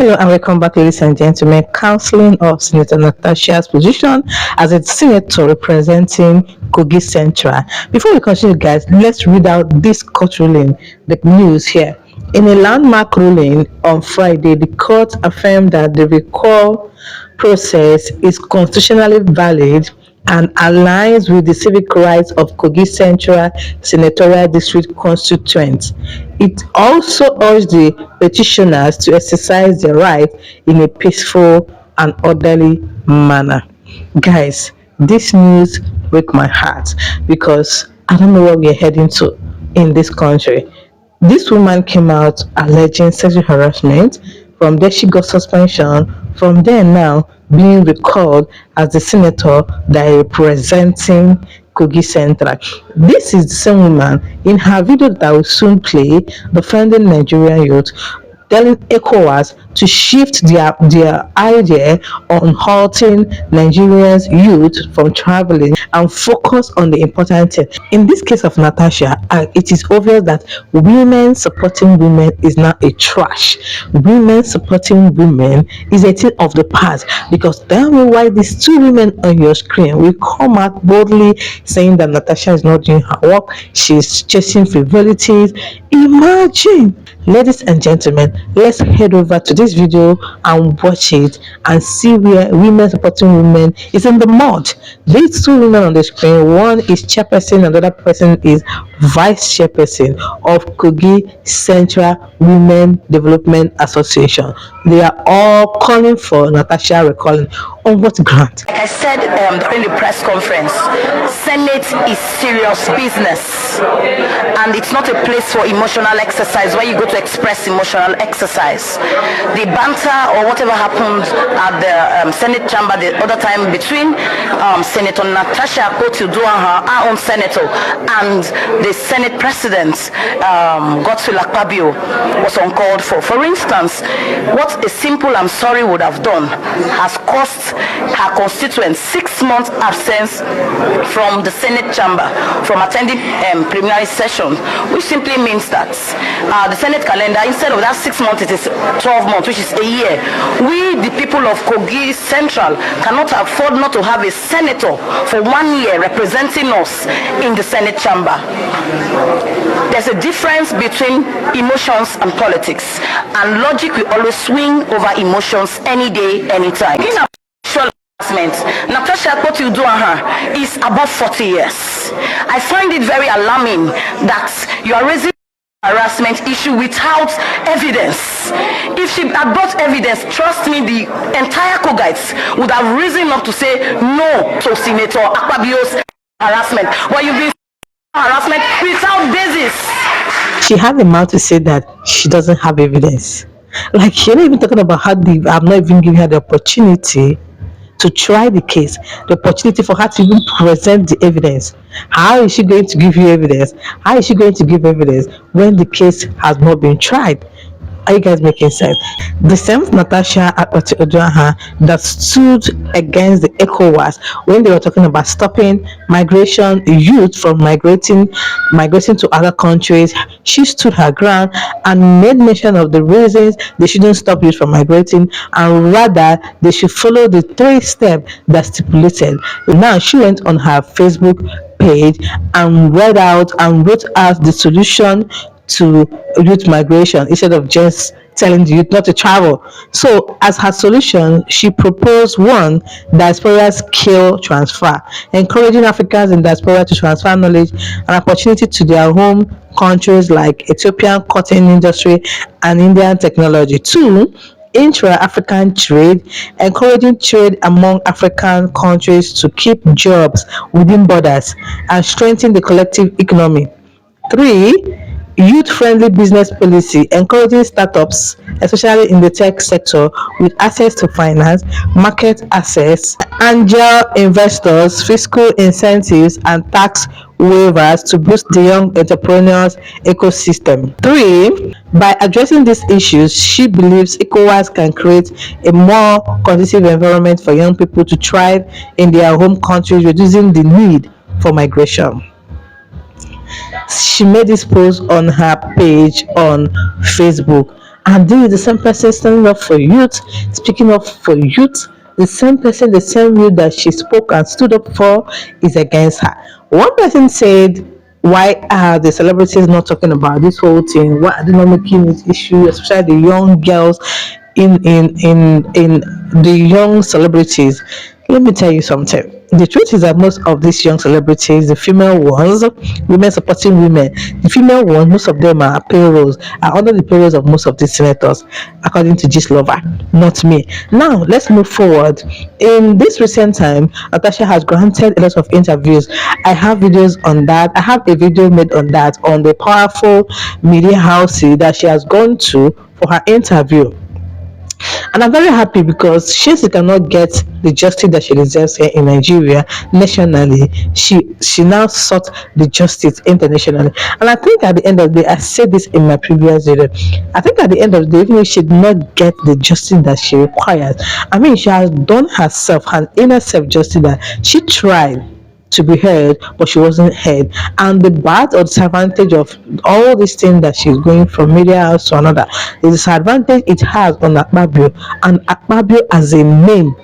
Hello and welcome back, ladies and gentlemen. Counseling of Senator Natasha's position as a senator representing Kogi Central. Before we continue, guys, let's read out this court ruling, the news here. In a landmark ruling on Friday, the court affirmed that the recall process is constitutionally valid and aligns with the civic rights of Kogi Central Senatorial District constituents. It also urged the petitioners to exercise their right in a peaceful and orderly manner. Guys, this news breaks my heart because I don't know where we're heading to in this country. This woman came out alleging sexual harassment. From there, she got suspension. From there, now being recalled as the senator that is representing Kogi Central. This is the same woman in her video that will soon play, defending Nigerian youth, telling ECOWAS to shift their idea on halting Nigerians youth from traveling and focus on the important thing. In this case of Natasha, it is obvious that women supporting women is now a trash. Women supporting women is a thing of the past, because tell me why these two women on your screen will come out boldly saying that Natasha is not doing her work, she's chasing frivolities. Imagine. Ladies and gentlemen, let's head over to this video and watch it and see where women supporting women is in the mud. These two women on the screen, one is chairperson and the other person is vice chairperson of Kogi Central Women Development Association. They are all calling for Natasha recalling. On what ground? Like I said during the press conference, Senate is serious business, and it's not a place for emotional exercise where you go to express emotional exercise. The banter or whatever happened at the Senate chamber the other time between Senator Natasha Akpoti-Uduaghan, our own senator, and the Senate President, Godswill Akpabio, was uncalled for. For instance, what a simple "I'm sorry" would have done has cost her constituents 6 months absence from the Senate chamber, from attending preliminary sessions, which simply means that the Senate calendar, instead of that 6 months, it is 12 months, which is a year. We, the people of Kogi Central, cannot afford not to have a senator for 1 year representing us in the Senate chamber. There's a difference between emotions and politics, and logic will always swing over emotions any day, anytime. Natasha Akpoti-Uduaghan is above 40 years. I find it very alarming that you are raising harassment issue without evidence. If she had brought evidence, trust me, the entire Kogites would have risen up to say no to Senator Akpabio's harassment. Why you been harassment without basis? She had the mouth to say that she doesn't have evidence. Like, you're not even talking about how I'm not even giving her the opportunity to try the case, the opportunity for her to even present the evidence. How is she going to give you evidence? How is she going to give evidence when the case has not been tried? Are you guys making sense? The same Natasha Akpoti-Uduaghan that stood against the ECOWAS when they were talking about stopping migration, youth from migrating to other countries. She stood her ground and made mention of the reasons they shouldn't stop youth from migrating, and rather they should follow the 3 steps that stipulated. Now she went on her Facebook page and wrote out the solution to youth migration instead of just telling the youth not to travel. So as her solution, she proposed 1, diaspora skill transfer, encouraging Africans in diaspora to transfer knowledge and opportunity to their home countries like Ethiopian cotton industry and Indian technology. 2, intra-African trade, encouraging trade among African countries to keep jobs within borders and strengthen the collective economy. 3, youth-friendly business policy, encouraging startups, especially in the tech sector, with access to finance, market access, angel investors, fiscal incentives, and tax waivers to boost the young entrepreneurs ecosystem. 3, by addressing these issues, she believes ECOWAS can create a more conducive environment for young people to thrive in their home countries, reducing the need for migration. She made this post on her page on Facebook, And this is the same person standing up for youth, speaking up for youth. The same person, the same youth that she spoke and stood up for is against her. One person said, why are the celebrities not talking about this whole thing? Why are they not making it issue, especially the young girls in the young celebrities? Let me tell you something. The truth is that most of these young celebrities, the female ones, women supporting women, the female ones, most of them are payrolls, are under the payrolls of most of these senators, according to Gist Lover, not me. Now, let's move forward. In this recent time, Natasha has granted a lot of interviews. I have videos on that. I have a video made on that, on the powerful media houses that she has gone to for her interview. And I'm very happy because she cannot get the justice that she deserves here in Nigeria nationally. She now sought the justice internationally. And I think at the end of the day, I said this in my previous video. I think at the end of the day, even if she did not get the justice that she requires, I mean, she has done herself an inner self justice that she tried to be heard, but she wasn't heard. And the bad or disadvantage of all these things that she's going from media house to another, the disadvantage it has on Akpabio and Akpabio as a name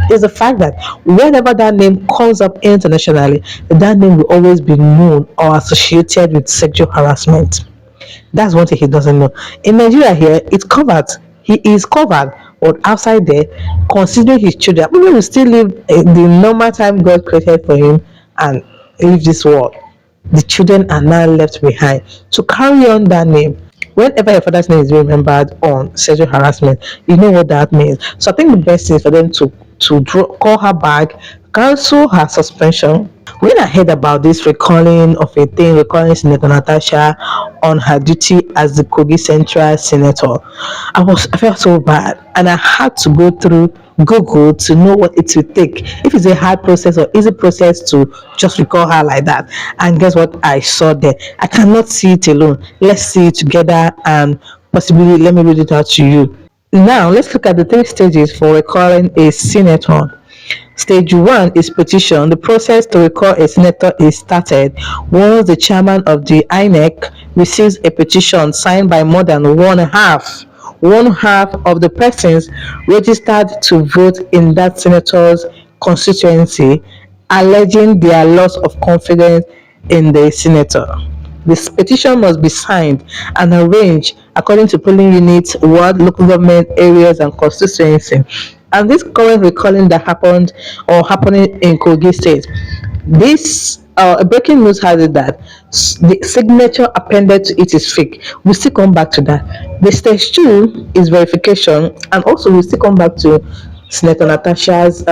is the fact that whenever that name comes up internationally, that name will always be known or associated with sexual harassment. That's one thing he doesn't know. In Nigeria here, it's covered. He is covered. But outside there, considering his children, people will still live the normal time God created for him and leave this world. The children are now left behind to carry on that name. Whenever your father's name is remembered on sexual harassment, you know what that means. So I think the best thing is for them to call her back, cancel her suspension. When I heard about this recalling of a thing, recalling Senator Natasha on her duty as the Kogi Central Senator, I felt so bad, and I had to go through Google to know what it would take. If it's a hard process or easy process to just recall her like that. And guess what I saw there? I cannot see it alone. Let's see it together and possibly let me read it out to you. Now let's look at the three stages for recalling a senator. Stage 1 is petition. The process to recall a senator is started once the chairman of the INEC receives a petition signed by more than one half of the persons registered to vote in that senator's constituency, alleging their loss of confidence in the senator. This petition must be signed and arranged according to polling units, ward, local government areas, and constituency. And this current recalling that happened or happening in Kogi State, this breaking news has it that the signature appended to it is fake. We'll still come back to that. The stage 2 is verification, and also we'll still come back to Senator Natasha's.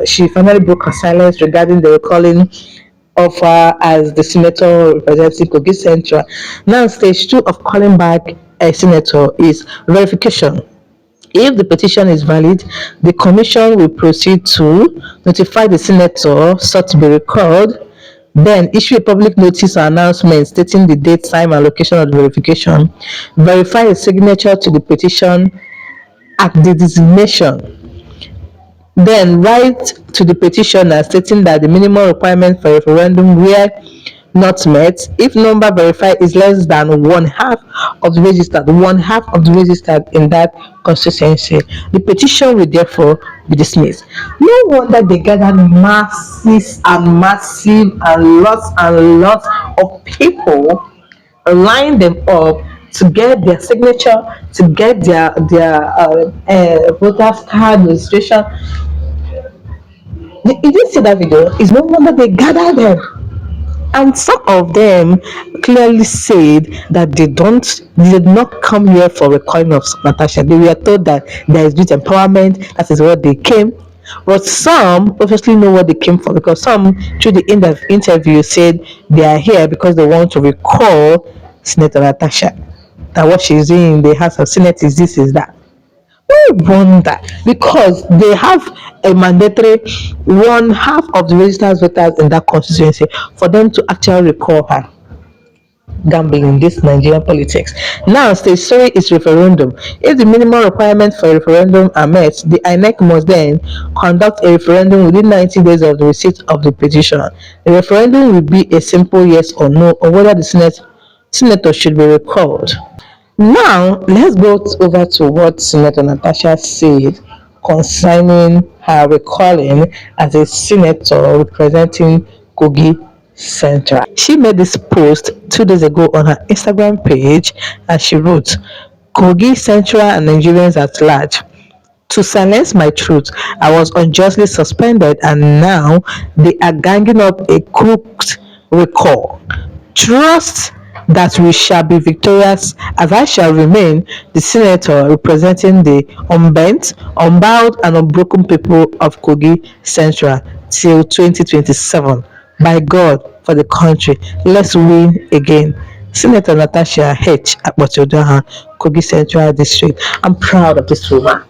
She finally broke her silence regarding the recalling of her as the senator representing Kogi Central. Now, stage 2 of calling back a senator is verification. If the petition is valid, the commission will proceed to notify the senator sought to be recalled, then issue a public notice or announcement stating the date, time, and location of the verification, verify a signature to the petition at the designation, then write to the petitioner stating that the minimum requirement for referendum were not met if number verified is less than one half of the registered in that constituency. The petition will therefore be dismissed. No wonder they gathered masses and massive and lots of people, line them up to get their signature, to get their voters card registration. You didn't see that video? It's no wonder they gathered them. And some of them clearly said that they did not come here for recalling of Natasha. They were told that there is youth empowerment, that is what they came. But some obviously know what they came for, because some through the end of interview said they are here because they want to recall Senator Natasha. That what she's doing in the House of Senate is this, is that. I wonder, because they have a mandatory one half of the registered voters in that constituency for them to actually recall her. Gambling in this Nigerian politics. Now, stage 3 is referendum. If the minimum requirements for a referendum are met, the INEC must then conduct a referendum within 90 days of the receipt of the petition. The referendum will be a simple yes or no, or whether the senator should be recalled. Now, let's go over to what Senator Natasha said concerning her recalling as a senator representing Kogi Central. She made this post 2 days ago on her Instagram page and she wrote, Kogi Central and Nigerians at large. To silence my truth, I was unjustly suspended and now they are ganging up a crooked recall. Trust that we shall be victorious as I shall remain the senator representing the unbent, unbowed, and unbroken people of Kogi Central till 2027. By God, for the country, let's win again. Senator Natasha Akpoti-Uduaghan, Kogi Central District. I'm proud of this woman.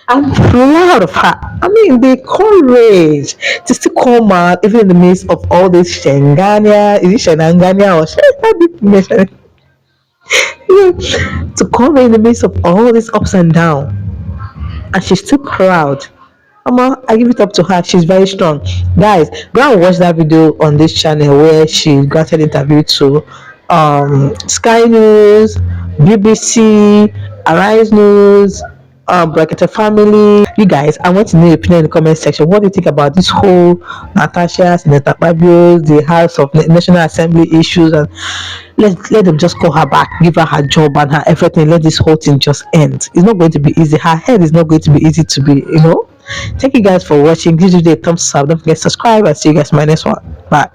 I'm proud of her. I mean, the courage to still come out, even in the midst of all this Shengania, is it Shenangania or Shengania? To come in the midst of all this ups and downs, and she's still proud. Mama, I give it up to her. She's very strong. Guys, go and watch that video on this channel where she granted interview to Sky News, BBC, Arise News, Bracket Family. You guys, I want to know your opinion in the comment section. What do you think about this whole Natasha, Senator Akpabio, the House of National Assembly issues, and let them just call her back, give her her job and her everything. Let this whole thing just end. It's not going to be easy. Her head is not going to be easy to be. Thank you guys for watching. Give this video a thumbs up. Don't forget to subscribe and see you guys in my next one. Bye.